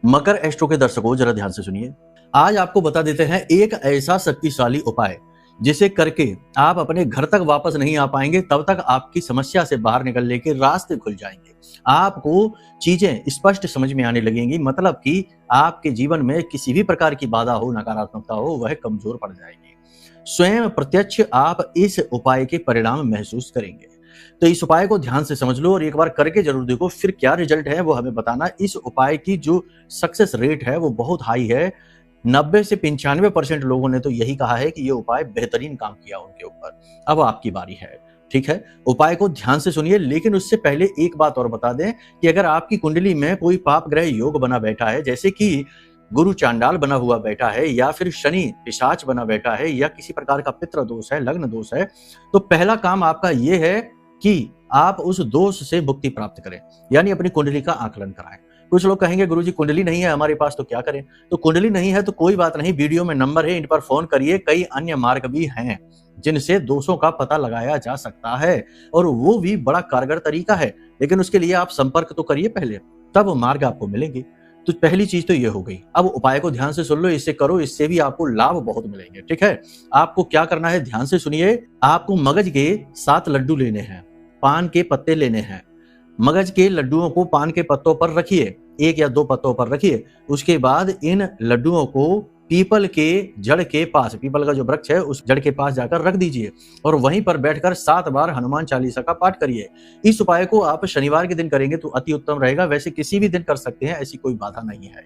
मकर astro के दर्शकों जरा ध्यान से सुनिए। आज आपको बता देते हैं एक ऐसा शक्तिशाली उपाय जिसे करके आप अपने घर तक वापस नहीं आ पाएंगे, तब तक आपकी समस्या से बाहर निकलने के रास्ते खुल जाएंगे। आपको चीजें स्पष्ट समझ में आने लगेंगी, मतलब कि आपके जीवन में किसी भी प्रकार की बाधा हो, नकारात्मकता हो, वह कमजोर पड़ जाएगी। स्वयं प्रत्यक्ष आप इस उपाय के परिणाम महसूस करेंगे। तो इस उपाय को ध्यान से समझ लो और एक बार करके जरूर देखो, फिर क्या रिजल्ट है वो हमें बताना। इस उपाय की जो सक्सेस रेट है वो बहुत हाई है। 90 से 95% लोगों ने तो यही कहा है कि ये उपाय बेहतरीन काम किया उनके ऊपर। अब आपकी बारी है, ठीक है। उपाय को ध्यान से सुनिए, लेकिन उससे पहले एक बात और बता दें कि अगर आपकी कुंडली में कोई पाप ग्रह योग बना बैठा है, जैसे कि गुरु चांडाल बना हुआ बैठा है, या फिर शनि पिशाच बना बैठा है, या किसी प्रकार का पितृ दोष है, लग्न दोष है, तो पहला काम आपका ये है कि आप उस दोष से मुक्ति प्राप्त करें, यानी अपनी कुंडली का आकलन कराएं। कुछ लोग कहेंगे गुरुजी कुंडली नहीं है हमारे पास तो क्या करें। तो कुंडली नहीं है तो कोई बात नहीं, वीडियो में नंबर है, इन पर फोन करिए। कई अन्य मार्ग भी हैं जिनसे दोषों का पता लगाया जा सकता है, और वो भी बड़ा कारगर तरीका है, लेकिन उसके लिए आप संपर्क तो करिए पहले, तब मार्ग आपको मिलेंगे। तो पहली चीज तो ये हो गई। अब उपाय को ध्यान से सुन लो, इससे करो, इससे भी आपको लाभ बहुत मिलेंगे, ठीक है। आपको क्या करना है ध्यान से सुनिए। आपको मगज के 7 लड्डू लेने हैं, पान के पत्ते लेने हैं। मगज के लड्डुओं को पान के पत्तों पर रखिए, 1 या 2 पत्तों पर रखिए। उसके बाद इन लड्डुओं को पीपल के जड़ के पास, पीपल का जो वृक्ष है उस जड़ के पास जाकर रख दीजिए, और वहीं पर बैठकर 7 बार हनुमान चालीसा का पाठ करिए। इस उपाय को आप शनिवार के दिन करेंगे तो अति उत्तम रहेगा, वैसे किसी भी दिन कर सकते हैं, ऐसी कोई बाधा नहीं है।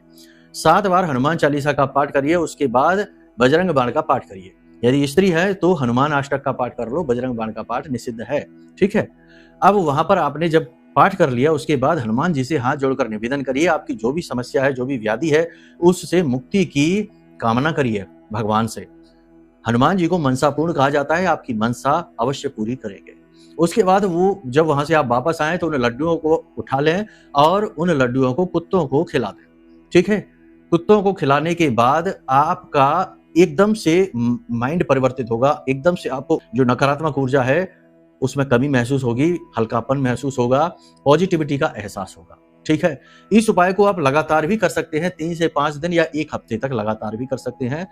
7 बार हनुमान चालीसा का पाठ करिए, उसके बाद बजरंग बाण का पाठ करिए। यदि स्त्री है तो हनुमान अष्टक का पाठ कर लो, बजरंग बाण का पाठ निषिद्ध है, ठीक है। अब वहां पर आपने जब पाठ कर लिया, उसके बाद हनुमान जी से हाथ जोड़कर निवेदन करिए, आपकी जो भी समस्या है, जो भी व्याधि है, उससे मुक्ति की कामना करिए भगवान से। हनुमान जी को मनसा पूर्ण कहा जाता है, आपकी मनसा अवश्य पूरी करेंगे। उसके बाद वो जब वहां से आप वापस आए तो उन लड्डुओं को उठा लें और उन लड्डुओं को कुत्तों को खिला दें, ठीक है। कुत्तों को खिलाने के बाद आपका एकदम से माइंड परिवर्तित होगा, एकदम से आपको जो नकारात्मक ऊर्जा है उसमें कमी महसूस होगी, हल्कापन महसूस होगा, पॉजिटिविटी का एहसास होगा, ठीक है। इस उपाय को आप लगातार भी कर सकते हैं, 3 से 5 दिन या 1 हफ्ते तक लगातार भी कर सकते हैं।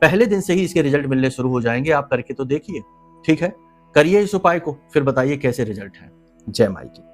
पहले दिन से ही इसके रिजल्ट मिलने शुरू हो जाएंगे, आप करके तो देखिए, ठीक है। करिए इस उपाय को, फिर बताइए कैसे रिजल्ट है। जय माई की।